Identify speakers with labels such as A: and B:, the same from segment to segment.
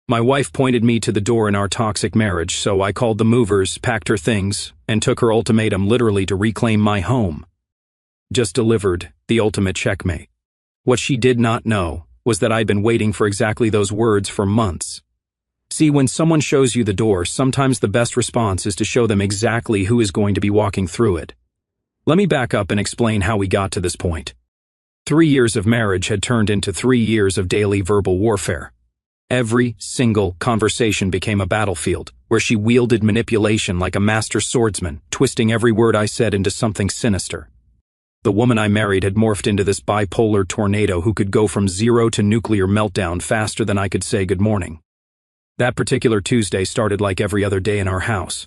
A: My wife pointed me to the door in our toxic marriage, so I called the movers, packed her things, and took her ultimatum literally to reclaim my home. Just delivered the ultimate checkmate. What she did not know was that I'd been waiting for exactly those words for months. See, when someone shows you the door, sometimes the best response is to show them exactly who is going to be walking through it. Let me back up and explain how we got to this point. 3 years of marriage had turned into 3 years of daily verbal warfare. Every single conversation became a battlefield, where she wielded manipulation like a master swordsman, twisting every word I said into something sinister. The woman I married had morphed into this bipolar tornado who could go from zero to nuclear meltdown faster than I could say good morning. That particular Tuesday started like every other day in our house.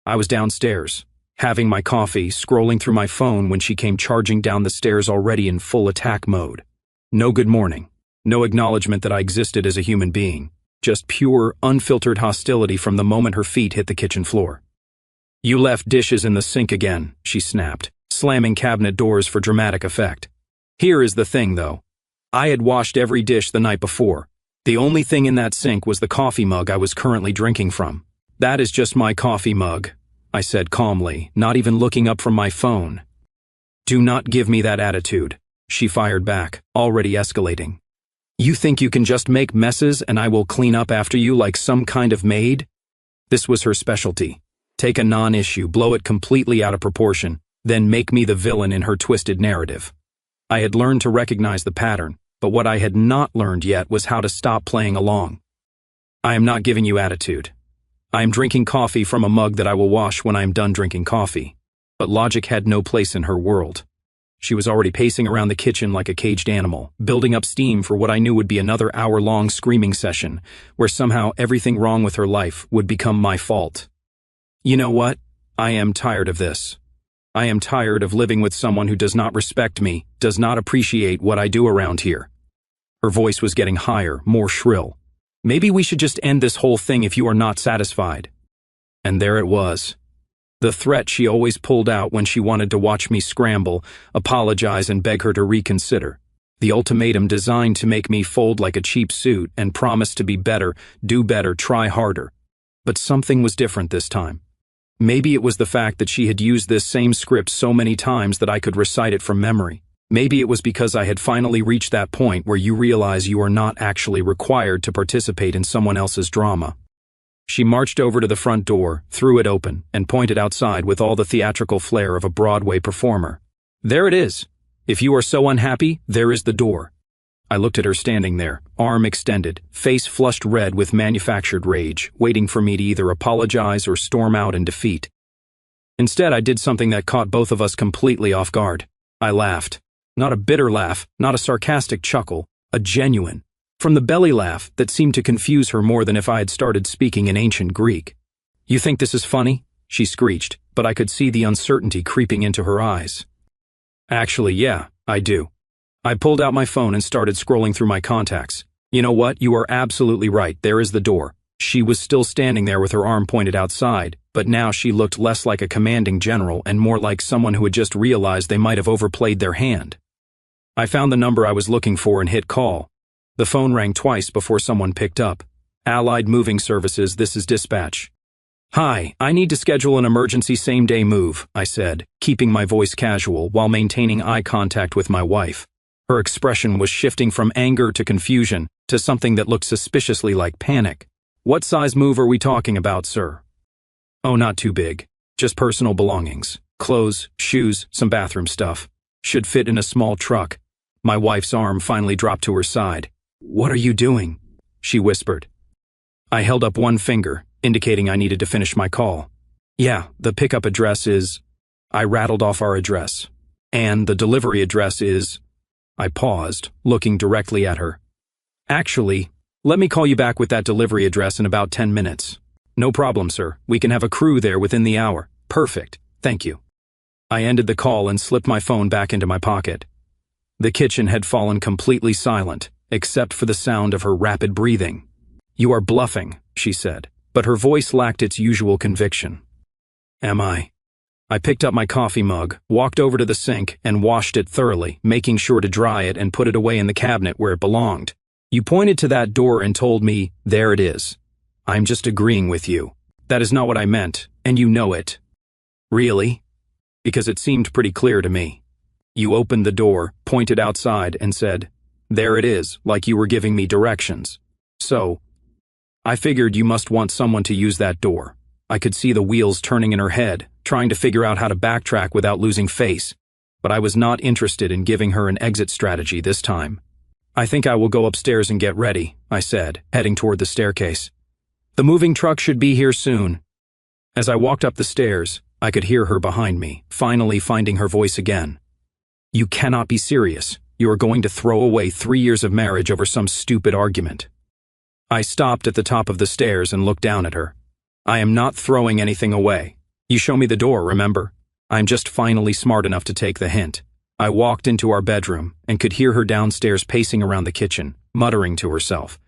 A: I was downstairs, having my coffee, scrolling through my phone when she came charging down the stairs already in full attack mode. No good morning. No acknowledgement that I existed as a human being. Just pure, unfiltered hostility from the moment her feet hit the kitchen floor. "You left dishes in the sink again," she snapped, slamming cabinet doors for dramatic effect. Here is the thing, though. I had washed every dish the night before. The only thing in that sink was the coffee mug I was currently drinking from. "That is just my coffee mug," I said calmly, not even looking up from my phone. "Do not give me that attitude," she fired back, already escalating. "You think you can just make messes and I will clean up after you like some kind of maid?" This was her specialty. Take a non-issue, blow it completely out of proportion, then make me the villain in her twisted narrative. I had learned to recognize the pattern, but what I had not learned yet was how to stop playing along. "I am not giving you attitude. I am drinking coffee from a mug that I will wash when I am done drinking coffee." But logic had no place in her world. She was already pacing around the kitchen like a caged animal, building up steam for what I knew would be another hour-long screaming session, where somehow everything wrong with her life would become my fault. "You know what? I am tired of this. I am tired of living with someone who does not respect me, does not appreciate what I do around here." Her voice was getting higher, more shrill. "Maybe we should just end this whole thing if you are not satisfied." And there it was. The threat she always pulled out when she wanted to watch me scramble, apologize, and beg her to reconsider. The ultimatum designed to make me fold like a cheap suit and promise to be better, do better, try harder. But something was different this time. Maybe it was the fact that she had used this same script so many times that I could recite it from memory. Maybe it was because I had finally reached that point where you realize you are not actually required to participate in someone else's drama. She marched over to the front door, threw it open, and pointed outside with all the theatrical flair of a Broadway performer. "There it is. If you are so unhappy, there is the door." I looked at her standing there, arm extended, face flushed red with manufactured rage, waiting for me to either apologize or storm out in defeat. Instead, I did something that caught both of us completely off guard. I laughed. Not a bitter laugh, not a sarcastic chuckle, a genuine, from the belly laugh that seemed to confuse her more than if I had started speaking in ancient Greek. "You think this is funny?" she screeched, but I could see the uncertainty creeping into her eyes. "Actually, yeah, I do." I pulled out my phone and started scrolling through my contacts. "You know what? You are absolutely right. There is the door." She was still standing there with her arm pointed outside, but now she looked less like a commanding general and more like someone who had just realized they might have overplayed their hand. I found the number I was looking for and hit call. The phone rang twice before someone picked up. "Allied Moving Services, this is dispatch." "Hi, I need to schedule an emergency same-day move," I said, keeping my voice casual while maintaining eye contact with my wife. Her expression was shifting from anger to confusion to something that looked suspiciously like panic. "What size move are we talking about, sir?" "Oh, not too big. Just personal belongings. Clothes, shoes, some bathroom stuff. Should fit in a small truck." My wife's arm finally dropped to her side. "What are you doing?" she whispered. I held up one finger, indicating I needed to finish my call. "Yeah, the pickup address is..." I rattled off our address. "And the delivery address is..." I paused, looking directly at her. "Actually, let me call you back with that delivery address in about 10 minutes. "No problem, sir. We can have a crew there within the hour." "Perfect. Thank you." I ended the call and slipped my phone back into my pocket. The kitchen had fallen completely silent, except for the sound of her rapid breathing. "You are bluffing," she said, but her voice lacked its usual conviction. "Am I?" I picked up my coffee mug, walked over to the sink, and washed it thoroughly, making sure to dry it and put it away in the cabinet where it belonged. You pointed to that door and told me, there it is. I'm just agreeing with you. That is not what I meant, and you know it. Really? Because it seemed pretty clear to me. You opened the door, pointed outside, and said, there it is, like you were giving me directions. So, I figured you must want someone to use that door. I could see the wheels turning in her head, trying to figure out how to backtrack without losing face. But I was not interested in giving her an exit strategy this time. I think I will go upstairs and get ready, I said, heading toward the staircase. The moving truck should be here soon. As I walked up the stairs, I could hear her behind me, finally finding her voice again. You cannot be serious. You are going to throw away 3 years of marriage over some stupid argument. I stopped at the top of the stairs and looked down at her. I am not throwing anything away. You show me the door, remember? I'm just finally smart enough to take the hint. I walked into our bedroom and could hear her downstairs pacing around the kitchen, muttering to herself.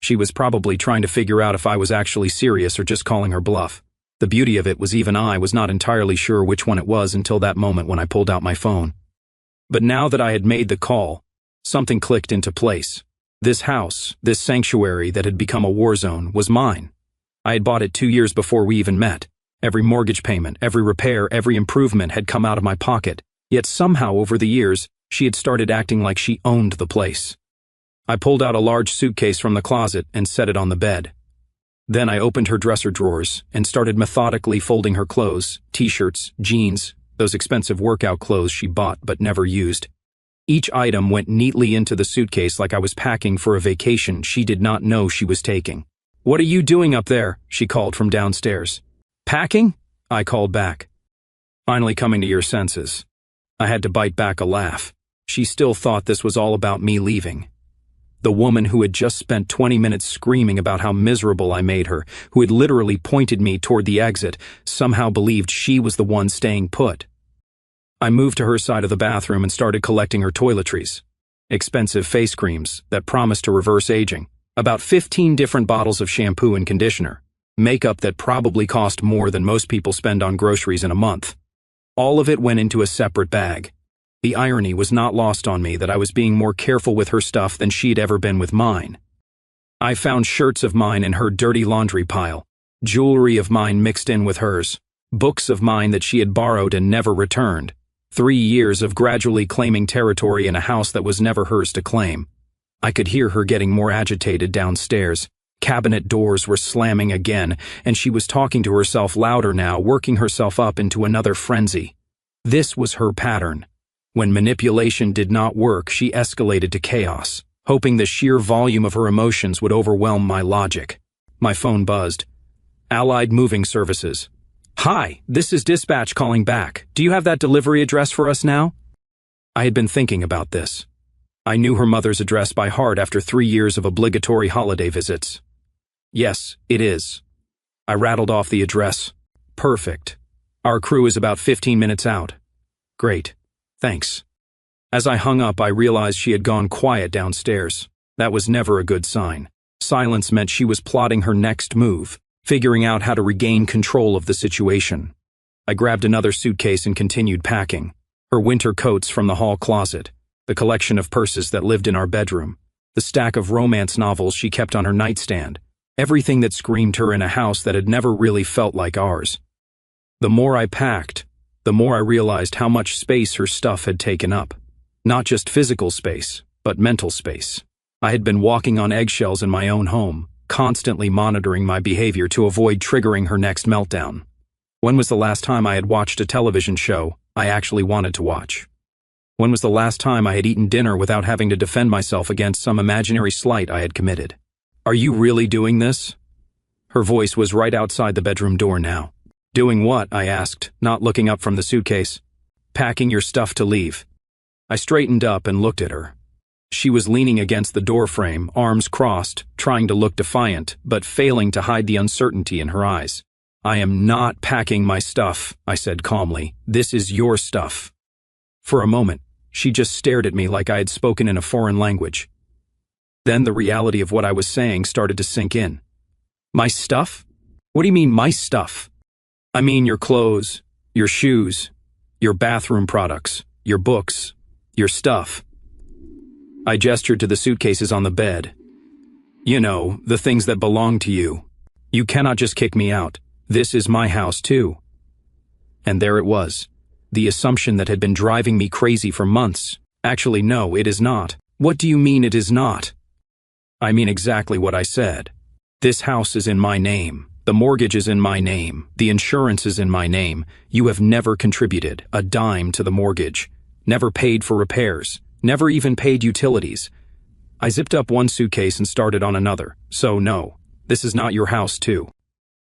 A: She was probably trying to figure out if I was actually serious or just calling her bluff. The beauty of it was even I was not entirely sure which one it was until that moment when I pulled out my phone. But now that I had made the call, something clicked into place. This house, this sanctuary that had become a war zone, was mine. I had bought it 2 years before we even met. Every mortgage payment, every repair, every improvement had come out of my pocket, yet somehow over the years, she had started acting like she owned the place. I pulled out a large suitcase from the closet and set it on the bed. Then I opened her dresser drawers and started methodically folding her clothes, t-shirts, jeans, those expensive workout clothes she bought but never used. Each item went neatly into the suitcase like I was packing for a vacation she did not know she was taking. What are you doing up there? She called from downstairs. Packing? I called back. Finally coming to your senses. I had to bite back a laugh. She still thought this was all about me leaving. The woman who had just spent 20 minutes screaming about how miserable I made her, who had literally pointed me toward the exit, somehow believed she was the one staying put. I moved to her side of the bathroom and started collecting her toiletries. Expensive face creams that promised to reverse aging, about 15 different bottles of shampoo and conditioner, makeup that probably cost more than most people spend on groceries in a month. All of it went into a separate bag. The irony was not lost on me that I was being more careful with her stuff than she'd ever been with mine. I found shirts of mine in her dirty laundry pile, jewelry of mine mixed in with hers, books of mine that she had borrowed and never returned, 3 years of gradually claiming territory in a house that was never hers to claim. I could hear her getting more agitated downstairs. Cabinet doors were slamming again, and she was talking to herself louder now, working herself up into another frenzy. This was her pattern. When manipulation did not work, she escalated to chaos, hoping the sheer volume of her emotions would overwhelm my logic. My phone buzzed. Allied Moving Services. Hi, this is dispatch calling back. Do you have that delivery address for us now? I had been thinking about this. I knew her mother's address by heart after 3 years of obligatory holiday visits. Yes, it is. I rattled off the address. Perfect. Our crew is about 15 minutes out. Great. Thanks. As I hung up, I realized she had gone quiet downstairs. That was never a good sign. Silence meant she was plotting her next move, figuring out how to regain control of the situation. I grabbed another suitcase and continued packing. Her winter coats from the hall closet, the collection of purses that lived in our bedroom, the stack of romance novels she kept on her nightstand, everything that screamed her in a house that had never really felt like ours. The more I packed, the more I realized how much space her stuff had taken up. Not just physical space, but mental space. I had been walking on eggshells in my own home, constantly monitoring my behavior to avoid triggering her next meltdown. When was the last time I had watched a television show I actually wanted to watch? When was the last time I had eaten dinner without having to defend myself against some imaginary slight I had committed? Are you really doing this? Her voice was right outside the bedroom door now. Doing what? I asked, not looking up from the suitcase. Packing your stuff to leave. I straightened up and looked at her. She was leaning against the doorframe, arms crossed, trying to look defiant, but failing to hide the uncertainty in her eyes. I am not packing my stuff, I said calmly. This is your stuff. For a moment, she just stared at me like I had spoken in a foreign language. Then the reality of what I was saying started to sink in. My stuff? What do you mean, my stuff? I mean your clothes, your shoes, your bathroom products, your books, your stuff. I gestured to the suitcases on the bed, You know, the things that belong to you. You cannot just kick me out. This is my house too. And there it was. The assumption that had been driving me crazy for months. Actually, no, it is not. What do you mean it is not? I mean exactly what I said. This house is in my name. The mortgage is in my name. The insurance is in my name. You have never contributed a dime to the mortgage. Never paid for repairs. Never even paid utilities. I zipped up one suitcase and started on another. So no, this is not your house too.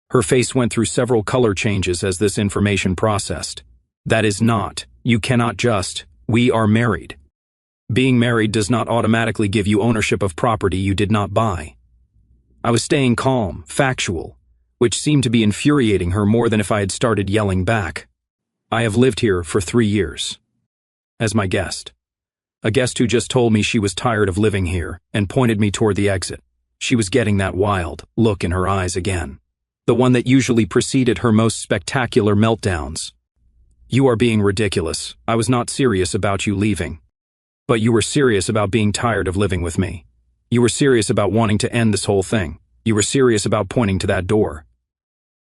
A: Her face went through several color changes as this information processed. That is not. You cannot just. We are married. Being married does not automatically give you ownership of property you did not buy. I was staying calm, factual, which seemed to be infuriating her more than if I had started yelling back. I have lived here for 3 years. As my guest. A guest who just told me she was tired of living here and pointed me toward the exit. She was getting that wild look in her eyes again. The one that usually preceded her most spectacular meltdowns. You are being ridiculous. I was not serious about you leaving. But you were serious about being tired of living with me. You were serious about wanting to end this whole thing. You were serious about pointing to that door.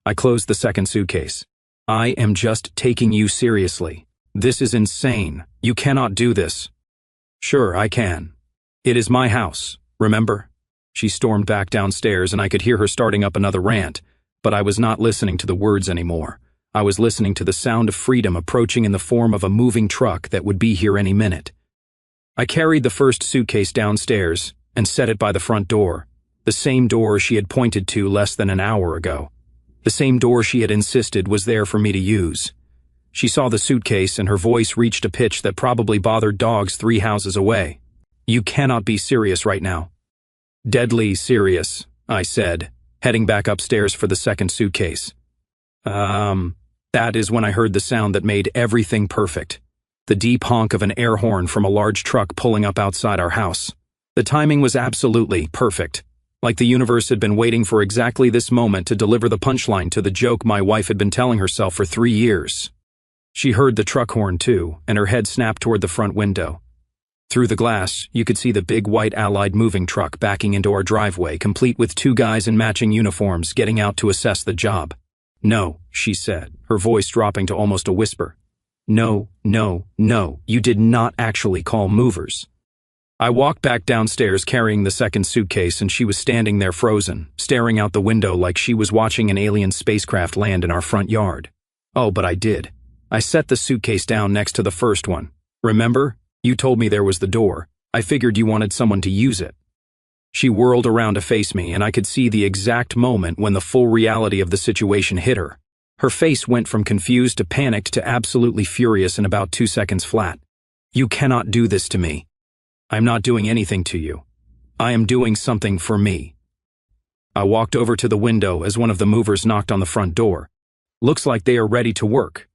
A: I closed the second suitcase. I am just taking you seriously. This is insane. You cannot do this. Sure, I can. It is my house, remember? She stormed back downstairs and I could hear her starting up another rant, but I was not listening to the words anymore. I was listening to the sound of freedom approaching in the form of a moving truck that would be here any minute. I carried the first suitcase downstairs and set it by the front door, the same door she had pointed to less than an hour ago. The same door she had insisted was there for me to use. She saw the suitcase and her voice reached a pitch that probably bothered dogs 3 houses away. You cannot be serious right now. Deadly serious, I said, heading back upstairs for the second suitcase. That is when I heard the sound that made everything perfect. The deep honk of an air horn from a large truck pulling up outside our house. The timing was absolutely perfect. Like the universe had been waiting for exactly this moment to deliver the punchline to the joke my wife had been telling herself for 3 years. She heard the truck horn too, and her head snapped toward the front window. Through the glass, you could see the big white Allied moving truck backing into our driveway, complete with 2 guys in matching uniforms getting out to assess the job. No, she said, her voice dropping to almost a whisper. No, no, no, you did not actually call movers. I walked back downstairs carrying the second suitcase and she was standing there frozen, staring out the window like she was watching an alien spacecraft land in our front yard. Oh, but I did. I set the suitcase down next to the first one. Remember? You told me there was the door. I figured you wanted someone to use it. She whirled around to face me and I could see the exact moment when the full reality of the situation hit her. Her face went from confused to panicked to absolutely furious in about 2 seconds flat. You cannot do this to me. I'm not doing anything to you. I am doing something for me. I walked over to the window as one of the movers knocked on the front door. Looks like they are ready to work.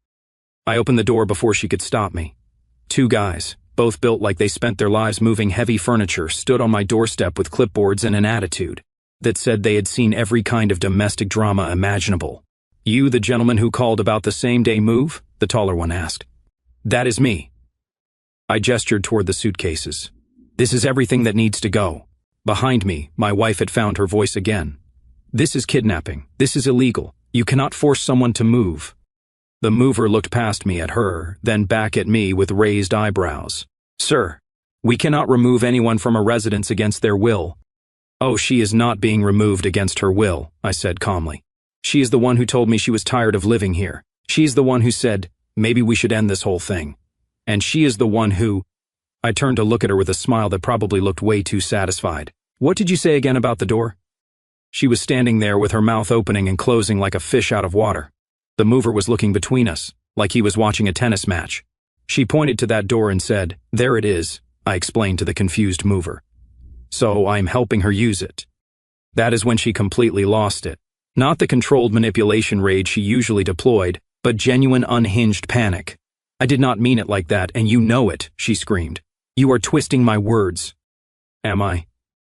A: I opened the door before she could stop me. 2 guys, both built like they spent their lives moving heavy furniture, stood on my doorstep with clipboards and an attitude that said they had seen every kind of domestic drama imaginable. You the gentleman who called about the same-day move? The taller one asked. That is me. I gestured toward the suitcases. This is everything that needs to go. Behind me, my wife had found her voice again. This is kidnapping. This is illegal. You cannot force someone to move. The mover looked past me at her, then back at me with raised eyebrows. Sir, we cannot remove anyone from a residence against their will. Oh, she is not being removed against her will, I said calmly. She is the one who told me she was tired of living here. She's the one who said, maybe we should end this whole thing. And she is the one who... I turned to look at her with a smile that probably looked way too satisfied. What did you say again about the door? She was standing there with her mouth opening and closing like a fish out of water. The mover was looking between us, like he was watching a tennis match. She pointed to that door and said, there it is, I explained to the confused mover. So I'm helping her use it. That is when she completely lost it. Not the controlled manipulation rage she usually deployed, but genuine unhinged panic. I did not mean it like that, and you know it, she screamed. You are twisting my words. Am I?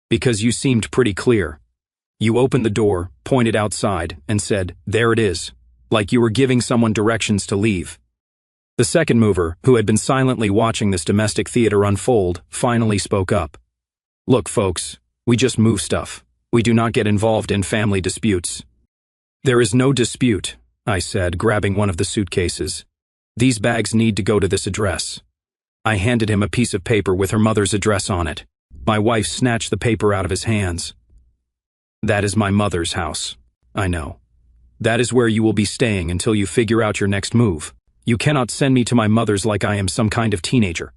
A: Because you seemed pretty clear. You opened the door, pointed outside, and said, there it is, like you were giving someone directions to leave. The second mover, who had been silently watching this domestic theater unfold, finally spoke up. Look, folks, we just move stuff. We do not get involved in family disputes. There is no dispute, I said, grabbing one of the suitcases. These bags need to go to this address. I handed him a piece of paper with her mother's address on it. My wife snatched the paper out of his hands. That is my mother's house. I know. That is where you will be staying until you figure out your next move. You cannot send me to my mother's like I am some kind of teenager.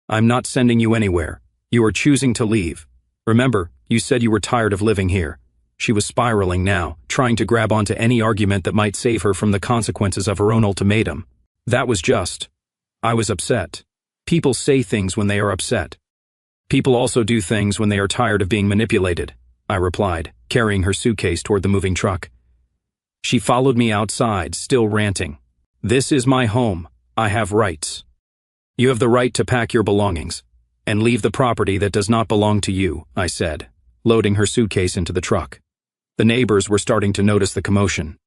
A: I'm not sending you anywhere. You are choosing to leave. Remember, you said you were tired of living here. She was spiraling now, trying to grab onto any argument that might save her from the consequences of her own ultimatum. That was just. I was upset. People say things when they are upset. People also do things when they are tired of being manipulated, I replied, carrying her suitcase toward the moving truck. She followed me outside, still ranting. This is my home. I have rights. You have the right to pack your belongings and leave the property that does not belong to you, I said, loading her suitcase into the truck. The neighbors were starting to notice the commotion.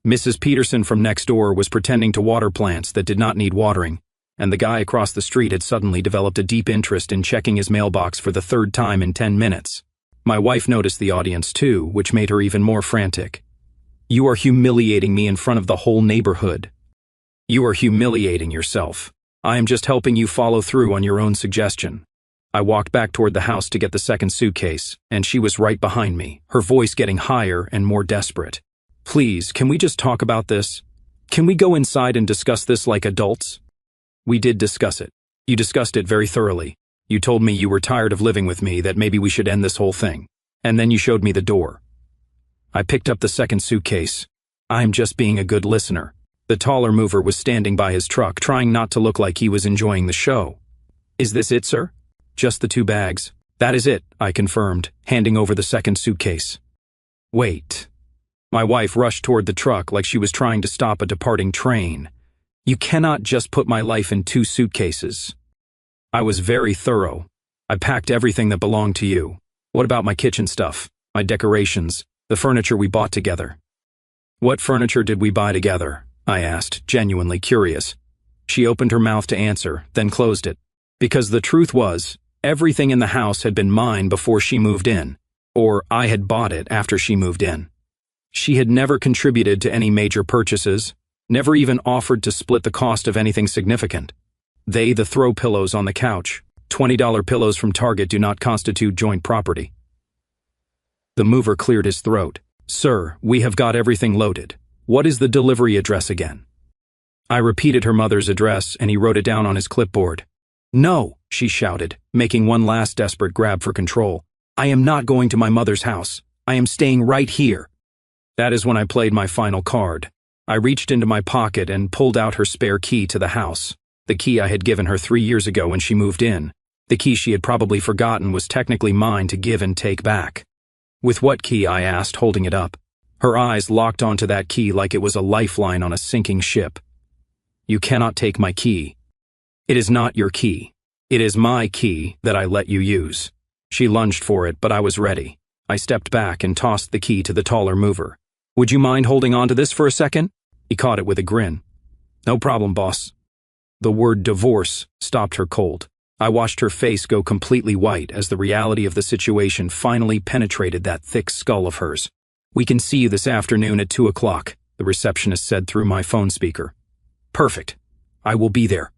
A: Mrs. Peterson from next door was pretending to water plants that did not need watering, and the guy across the street had suddenly developed a deep interest in checking his mailbox for the third time in 10 minutes. My wife noticed the audience too, which made her even more frantic. You are humiliating me in front of the whole neighborhood. You are humiliating yourself. I am just helping you follow through on your own suggestion. I walked back toward the house to get the second suitcase, and she was right behind me, her voice getting higher and more desperate. Please, can we just talk about this? Can we go inside and discuss this like adults? We did discuss it. You discussed it very thoroughly. You told me you were tired of living with me, that maybe we should end this whole thing. And then you showed me the door. I picked up the second suitcase. I'm just being a good listener. The taller mover was standing by his truck, trying not to look like he was enjoying the show. Is this it, sir? Just the 2 bags. That is it, I confirmed, handing over the second suitcase. Wait. My wife rushed toward the truck like she was trying to stop a departing train. You cannot just put my life in 2 suitcases. I was very thorough. I packed everything that belonged to you. What about my kitchen stuff, my decorations, the furniture we bought together? What furniture did we buy together? I asked, genuinely curious. She opened her mouth to answer, then closed it. Because the truth was, everything in the house had been mine before she moved in, or I had bought it after she moved in. She had never contributed to any major purchases, never even offered to split the cost of anything significant. The throw pillows on the couch, $20 pillows from Target do not constitute joint property. The mover cleared his throat. Sir, we have got everything loaded. What is the delivery address again? I repeated her mother's address and he wrote it down on his clipboard. No, she shouted, making one last desperate grab for control. I am not going to my mother's house. I am staying right here. That is when I played my final card. I reached into my pocket and pulled out her spare key to the house. The key I had given her 3 years ago when she moved in. The key she had probably forgotten was technically mine to give and take back. With what key? I asked, holding it up. Her eyes locked onto that key like it was a lifeline on a sinking ship. You cannot take my key. It is not your key. It is my key that I let you use. She lunged for it, but I was ready. I stepped back and tossed the key to the taller mover. Would you mind holding on to this for a second? He caught it with a grin. No problem, boss. The word divorce stopped her cold. I watched her face go completely white as the reality of the situation finally penetrated that thick skull of hers. We can see you this afternoon at 2 o'clock, the receptionist said through my phone speaker. Perfect. I will be there.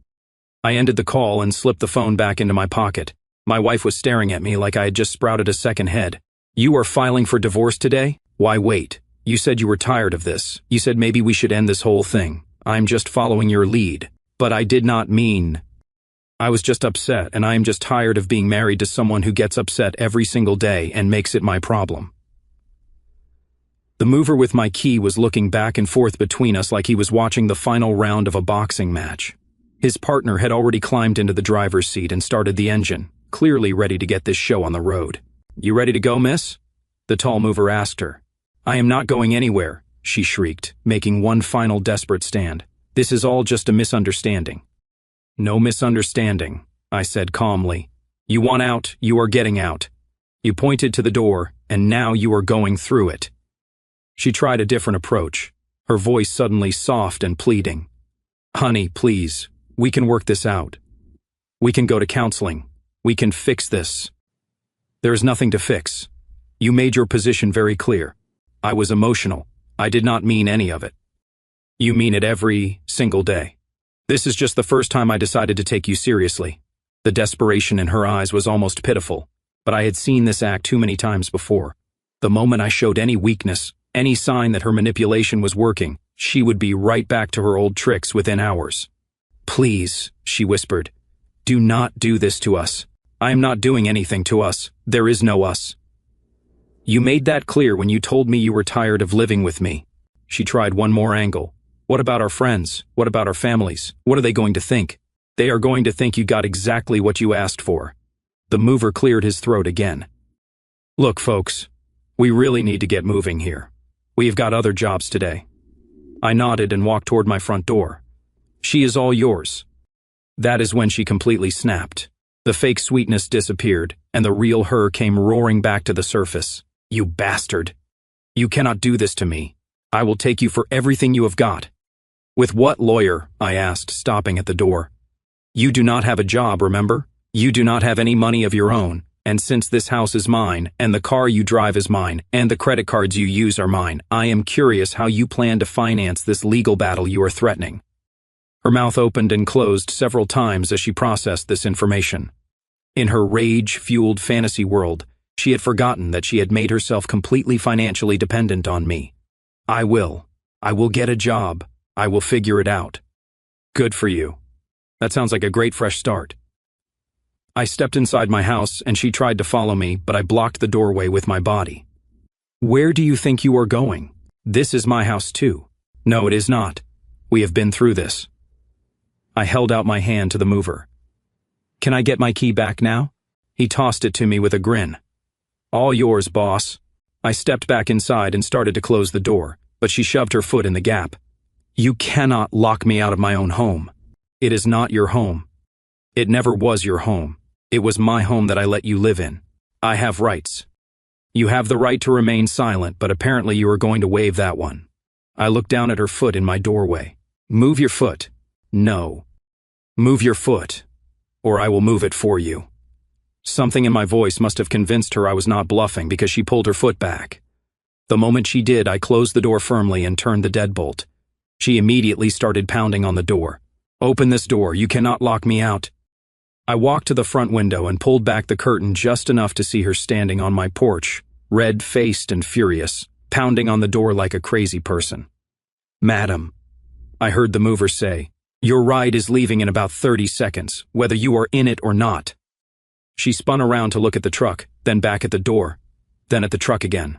A: I ended the call and slipped the phone back into my pocket. My wife was staring at me like I had just sprouted a second head. You are filing for divorce today? Why wait? You said you were tired of this. You said maybe we should end this whole thing. I'm just following your lead. But I did not mean. I was just upset, and I am just tired of being married to someone who gets upset every single day and makes it my problem. The mover with my key was looking back and forth between us like he was watching the final round of a boxing match. His partner had already climbed into the driver's seat and started the engine, clearly ready to get this show on the road. You ready to go, miss? The tall mover asked her. I am not going anywhere, she shrieked, making one final desperate stand. This is all just a misunderstanding. No misunderstanding, I said calmly. You want out, you are getting out. You pointed to the door, and now you are going through it. She tried a different approach, her voice suddenly soft and pleading. Honey, please, we can work this out. We can go to counseling. We can fix this. There is nothing to fix. You made your position very clear. I was emotional. I did not mean any of it. You mean it every single day. This is just the first time I decided to take you seriously. The desperation in her eyes was almost pitiful, but I had seen this act too many times before. The moment I showed any weakness, any sign that her manipulation was working, she would be right back to her old tricks within hours. Please, she whispered, do not do this to us. I am not doing anything to us. There is no us. You made that clear when you told me you were tired of living with me. She tried one more angle. What about our friends? What about our families? What are they going to think? They are going to think you got exactly what you asked for. The mover cleared his throat again. Look, folks, we really need to get moving here. We have got other jobs today. I nodded and walked toward my front door. She is all yours. That is when she completely snapped. The fake sweetness disappeared, and the real her came roaring back to the surface. You bastard. You cannot do this to me. I will take you for everything you have got. With what lawyer? I asked, stopping at the door. You do not have a job, remember? You do not have any money of your own, and since this house is mine, and the car you drive is mine, and the credit cards you use are mine, I am curious how you plan to finance this legal battle you are threatening. Her mouth opened and closed several times as she processed this information. In her rage-fueled fantasy world, she had forgotten that she had made herself completely financially dependent on me. I will get a job. I will figure it out. Good for you. That sounds like a great fresh start. I stepped inside my house and she tried to follow me, but I blocked the doorway with my body. Where do you think you are going? This is my house too. No, it is not. We have been through this. I held out my hand to the mover. Can I get my key back now? He tossed it to me with a grin. All yours, boss. I stepped back inside and started to close the door, but she shoved her foot in the gap. You cannot lock me out of my own home. It is not your home. It never was your home. It was my home that I let you live in. I have rights. You have the right to remain silent, but apparently you are going to waive that one. I looked down at her foot in my doorway. Move your foot. No. Move your foot, or I will move it for you. Something in my voice must have convinced her I was not bluffing because she pulled her foot back. The moment she did, I closed the door firmly and turned the deadbolt. She immediately started pounding on the door. Open this door, you cannot lock me out. I walked to the front window and pulled back the curtain just enough to see her standing on my porch, red-faced and furious, pounding on the door like a crazy person. Madam, I heard the mover say, your ride is leaving in about 30 seconds, whether you are in it or not. She spun around to look at the truck, then back at the door, then at the truck again.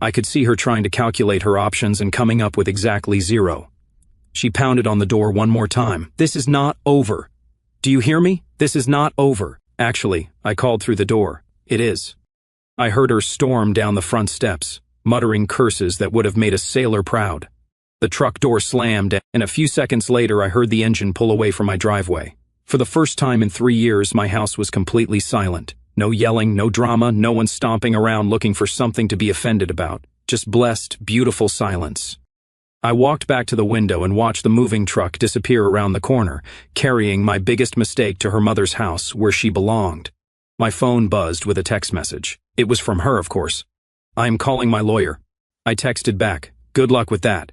A: I could see her trying to calculate her options and coming up with exactly 0. She pounded on the door one more time. This is not over. Do you hear me? This is not over. Actually, I called through the door. It is. I heard her storm down the front steps, muttering curses that would have made a sailor proud. The truck door slammed, and a few seconds later I heard the engine pull away from my driveway. For the first time in 3 years, my house was completely silent. No yelling, no drama, no one stomping around looking for something to be offended about. Just blessed, beautiful silence. I walked back to the window and watched the moving truck disappear around the corner, carrying my biggest mistake to her mother's house where she belonged. My phone buzzed with a text message. It was from her, of course. I am calling my lawyer. I texted back. Good luck with that.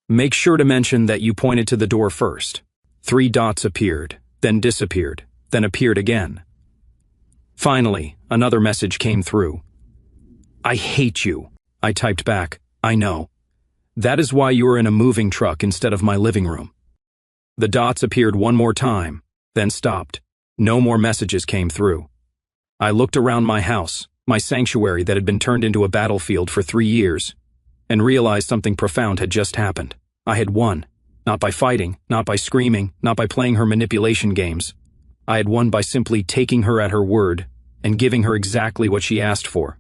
A: Make sure to mention that you pointed to the door first. 3 dots appeared, then disappeared, then appeared again. Finally, another message came through. I hate you. I typed back. I know. That is why you are in a moving truck instead of my living room. The dots appeared one more time, then stopped. No more messages came through. I looked around my house, my sanctuary that had been turned into a battlefield for 3 years, and realized something profound had just happened. I had won. Not by fighting, not by screaming, not by playing her manipulation games. I had won by simply taking her at her word and giving her exactly what she asked for.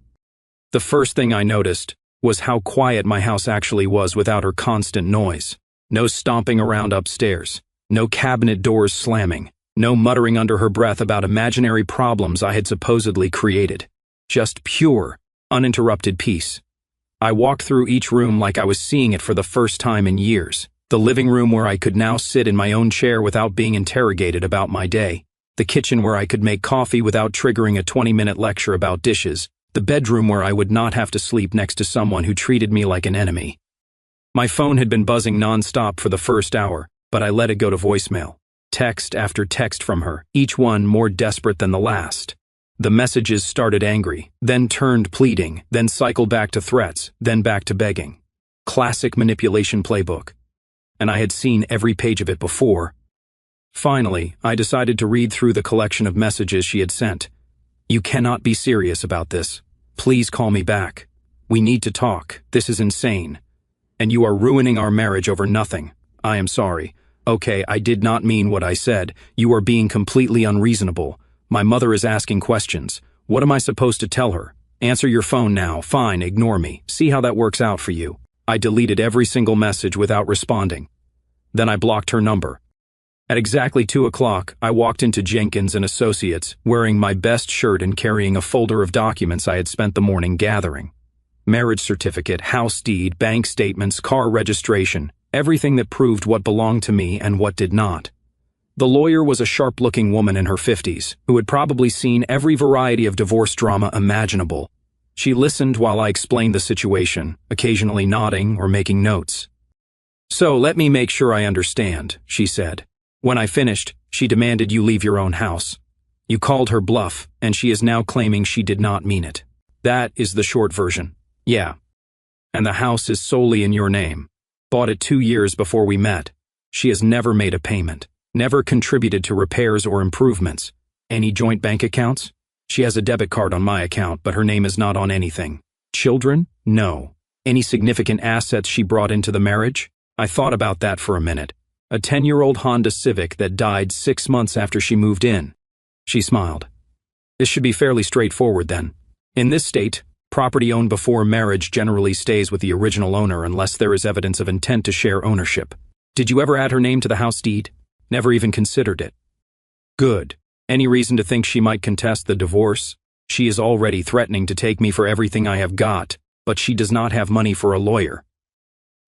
A: The first thing I noticed was how quiet my house actually was without her constant noise. No stomping around upstairs, no cabinet doors slamming, no muttering under her breath about imaginary problems I had supposedly created. Just pure, uninterrupted peace. I walked through each room like I was seeing it for the first time in years. The living room where I could now sit in my own chair without being interrogated about my day. The kitchen where I could make coffee without triggering a 20-minute lecture about dishes. The bedroom where I would not have to sleep next to someone who treated me like an enemy. My phone had been buzzing nonstop for the first hour, but I let it go to voicemail. Text after text from her, each one more desperate than the last. The messages started angry, then turned pleading, then cycled back to threats, then back to begging. Classic manipulation playbook. And I had seen every page of it before. Finally, I decided to read through the collection of messages she had sent. You cannot be serious about this. Please call me back. We need to talk. This is insane. And you are ruining our marriage over nothing. I am sorry. Okay, I did not mean what I said. You are being completely unreasonable. My mother is asking questions. What am I supposed to tell her? Answer your phone now. Fine, ignore me. See how that works out for you. I deleted every single message without responding. Then I blocked her number. At exactly 2 o'clock, I walked into Jenkins and Associates, wearing my best shirt and carrying a folder of documents I had spent the morning gathering. Marriage certificate, house deed, bank statements, car registration, everything that proved what belonged to me and what did not. The lawyer was a sharp-looking woman in her 50s, who had probably seen every variety of divorce drama imaginable. She listened while I explained the situation, occasionally nodding or making notes. So let me make sure I understand, she said. When I finished, she demanded you leave your own house. You called her bluff, and she is now claiming she did not mean it. That is the short version. Yeah. And the house is solely in your name. Bought it 2 years before we met. She has never made a payment, never contributed to repairs or improvements. Any joint bank accounts? She has a debit card on my account, but her name is not on anything. Children? No. Any significant assets she brought into the marriage? I thought about that for a minute. A 10-year-old Honda Civic that died 6 months after she moved in. She smiled. This should be fairly straightforward then. In this state, property owned before marriage generally stays with the original owner unless there is evidence of intent to share ownership. Did you ever add her name to the house deed? Never even considered it. Good. Any reason to think she might contest the divorce? She is already threatening to take me for everything I have got, but she does not have money for a lawyer.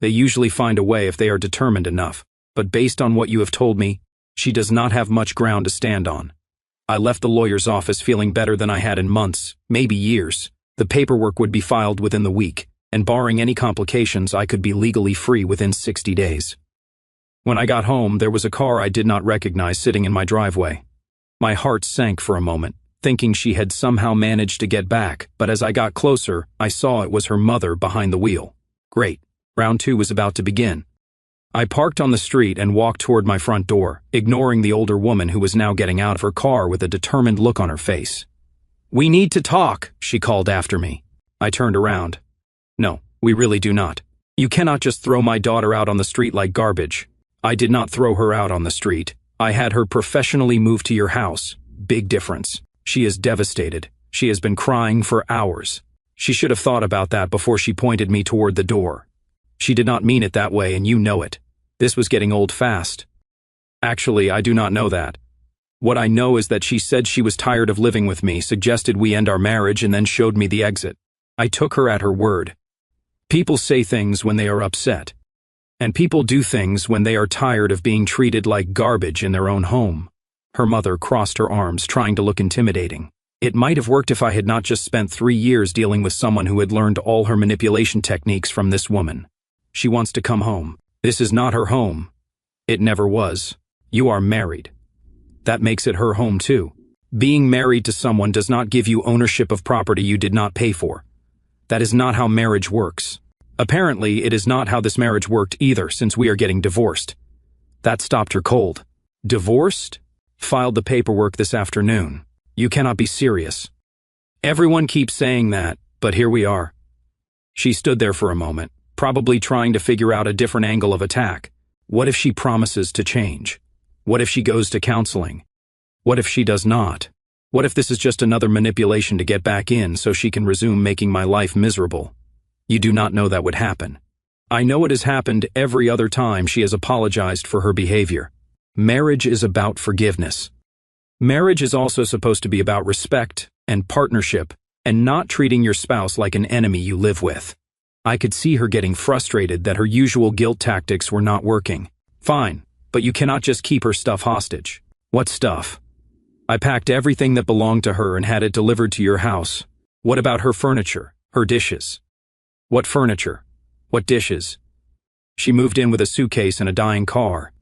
A: They usually find a way if they are determined enough, but based on what you have told me, she does not have much ground to stand on. I left the lawyer's office feeling better than I had in months, maybe years. The paperwork would be filed within the week, and barring any complications, I could be legally free within 60 days. When I got home, there was a car I did not recognize sitting in my driveway. My heart sank for a moment, thinking she had somehow managed to get back, but as I got closer, I saw it was her mother behind the wheel. Great. Round 2 was about to begin. I parked on the street and walked toward my front door, ignoring the older woman who was now getting out of her car with a determined look on her face. We need to talk, she called after me. I turned around. No, we really do not. You cannot just throw my daughter out on the street like garbage. I did not throw her out on the street. I had her professionally moved to your house. Big difference. She is devastated. She has been crying for hours. She should have thought about that before she pointed me toward the door. She did not mean it that way, and you know it. This was getting old fast. Actually, I do not know that. What I know is that she said she was tired of living with me, suggested we end our marriage, and then showed me the exit. I took her at her word. People say things when they are upset. And people do things when they are tired of being treated like garbage in their own home. Her mother crossed her arms, trying to look intimidating. It might have worked if I had not just spent 3 years dealing with someone who had learned all her manipulation techniques from this woman. She wants to come home. This is not her home. It never was. You are married. That makes it her home too. Being married to someone does not give you ownership of property you did not pay for. That is not how marriage works. Apparently, it is not how this marriage worked either, since we are getting divorced. That stopped her cold. Divorced? Filed the paperwork this afternoon. You cannot be serious. Everyone keeps saying that, but here we are. She stood there for a moment, probably trying to figure out a different angle of attack. What if she promises to change? What if she goes to counseling? What if she does not? What if this is just another manipulation to get back in so she can resume making my life miserable? You do not know that would happen. I know it has happened every other time she has apologized for her behavior. Marriage is about forgiveness. Marriage is also supposed to be about respect and partnership and not treating your spouse like an enemy you live with. I could see her getting frustrated that her usual guilt tactics were not working. Fine, but you cannot just keep her stuff hostage. What stuff? I packed everything that belonged to her and had it delivered to your house. What about her furniture, her dishes? What furniture? What dishes? She moved in with a suitcase and a dying car.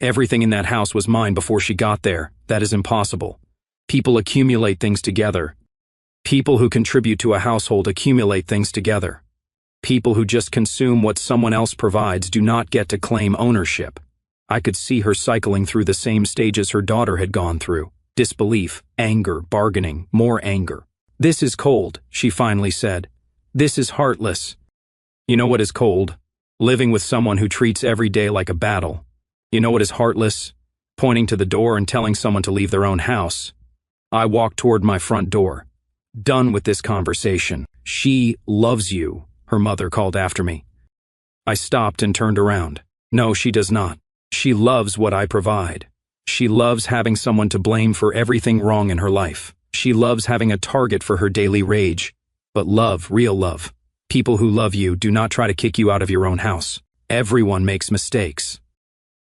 A: Everything in that house was mine before she got there. That is impossible. People accumulate things together. People who contribute to a household accumulate things together. People who just consume what someone else provides do not get to claim ownership. I could see her cycling through the same stages her daughter had gone through. Disbelief, anger, bargaining, more anger. "This is cold," she finally said. "This is heartless." You know what is cold? Living with someone who treats every day like a battle. You know what is heartless? Pointing to the door and telling someone to leave their own house. I walked toward my front door. "Done with this conversation. She loves you," her mother called after me. I stopped and turned around. "No, she does not. She loves what I provide. She loves having someone to blame for everything wrong in her life. She loves having a target for her daily rage. But love, real love. People who love you do not try to kick you out of your own house. Everyone makes mistakes.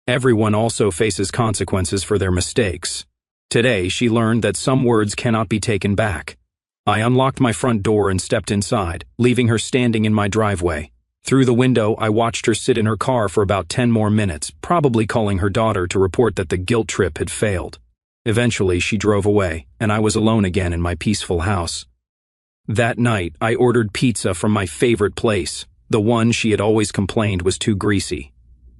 A: Everyone also faces consequences for their mistakes. Today, she learned that some words cannot be taken back. I unlocked my front door and stepped inside, leaving her standing in my driveway. Through the window, I watched her sit in her car for about 10 more minutes, probably calling her daughter to report that the guilt trip had failed. Eventually, she drove away, and I was alone again in my peaceful house. That night, I ordered pizza from my favorite place, the one she had always complained was too greasy.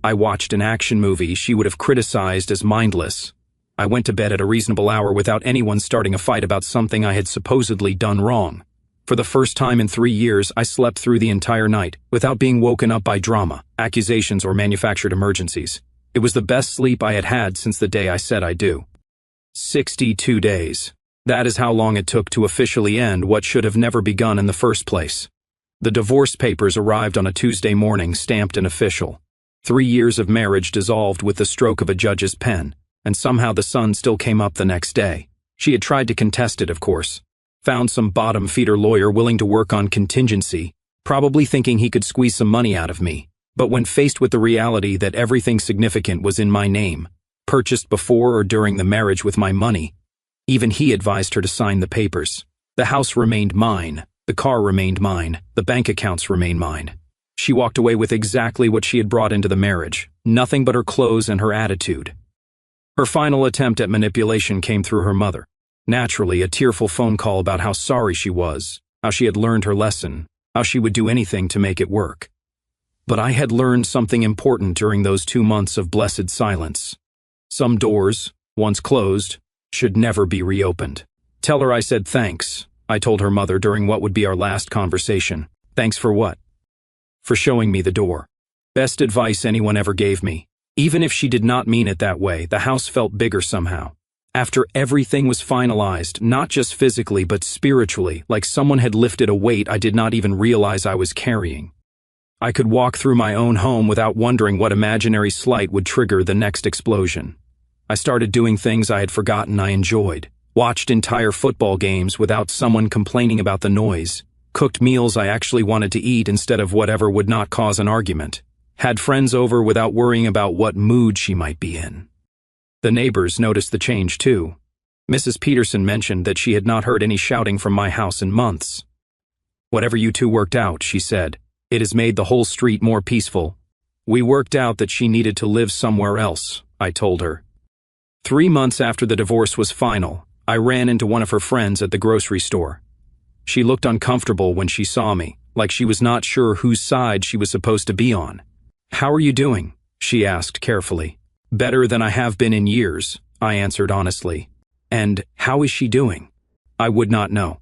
A: I watched an action movie she would have criticized as mindless. I went to bed at a reasonable hour without anyone starting a fight about something I had supposedly done wrong. For the first time in 3 years, I slept through the entire night, without being woken up by drama, accusations, or manufactured emergencies. It was the best sleep I had had since the day I said I do. 62 days. That is how long it took to officially end what should have never begun in the first place. The divorce papers arrived on a Tuesday morning, stamped and official. 3 years of marriage dissolved with the stroke of a judge's pen, and somehow the sun still came up the next day. She had tried to contest it, of course. Found some bottom-feeder lawyer willing to work on contingency, probably thinking he could squeeze some money out of me. But when faced with the reality that everything significant was in my name, purchased before or during the marriage with my money, even he advised her to sign the papers. The house remained mine, the car remained mine, the bank accounts remained mine. She walked away with exactly what she had brought into the marriage, nothing but her clothes and her attitude. Her final attempt at manipulation came through her mother. Naturally, a tearful phone call about how sorry she was, how she had learned her lesson, how she would do anything to make it work. But I had learned something important during those 2 months of blessed silence. Some doors, once closed, should never be reopened. "Tell her I said thanks," I told her mother during what would be our last conversation. "Thanks for what?" "For showing me the door. Best advice anyone ever gave me." Even if she did not mean it that way, the house felt bigger somehow. After everything was finalized, not just physically but spiritually, like someone had lifted a weight I did not even realize I was carrying. I could walk through my own home without wondering what imaginary slight would trigger the next explosion. I started doing things I had forgotten I enjoyed, watched entire football games without someone complaining about the noise, cooked meals I actually wanted to eat instead of whatever would not cause an argument, had friends over without worrying about what mood she might be in. The neighbors noticed the change too. Mrs. Peterson mentioned that she had not heard any shouting from my house in months. "Whatever you two worked out," she said, "it has made the whole street more peaceful." We worked out that she needed to live somewhere else, I told her. 3 months after the divorce was final, I ran into one of her friends at the grocery store. She looked uncomfortable when she saw me, like she was not sure whose side she was supposed to be on. "How are you doing?" she asked carefully. "Better than I have been in years," I answered honestly. "And how is she doing?" I would not know.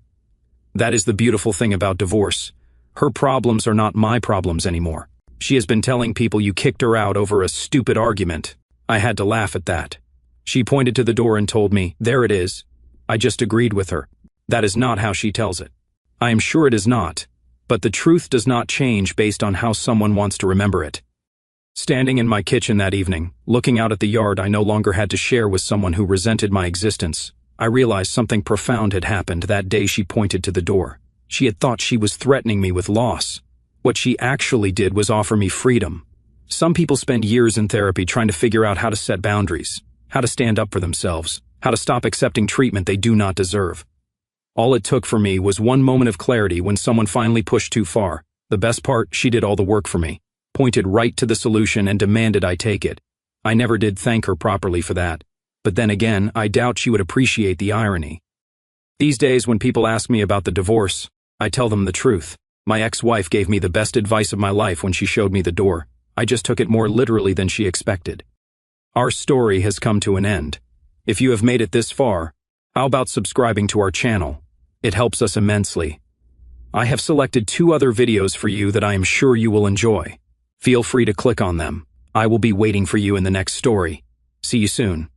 A: That is the beautiful thing about divorce. Her problems are not my problems anymore. She has been telling people you kicked her out over a stupid argument. I had to laugh at that. She pointed to the door and told me, "There it is." I just agreed with her. That is not how she tells it. I am sure it is not, but the truth does not change based on how someone wants to remember it. Standing in my kitchen that evening, looking out at the yard I no longer had to share with someone who resented my existence, I realized something profound had happened that day she pointed to the door. She had thought she was threatening me with loss. What she actually did was offer me freedom. Some people spend years in therapy trying to figure out how to set boundaries, how to stand up for themselves, how to stop accepting treatment they do not deserve. All it took for me was one moment of clarity when someone finally pushed too far. The best part, she did all the work for me, pointed right to the solution and demanded I take it. I never did thank her properly for that. But then again, I doubt she would appreciate the irony. These days, when people ask me about the divorce, I tell them the truth. My ex-wife gave me the best advice of my life when she showed me the door. I just took it more literally than she expected. Our story has come to an end. If you have made it this far, how about subscribing to our channel? It helps us immensely. I have selected 2 other videos for you that I am sure you will enjoy. Feel free to click on them. I will be waiting for you in the next story. See you soon.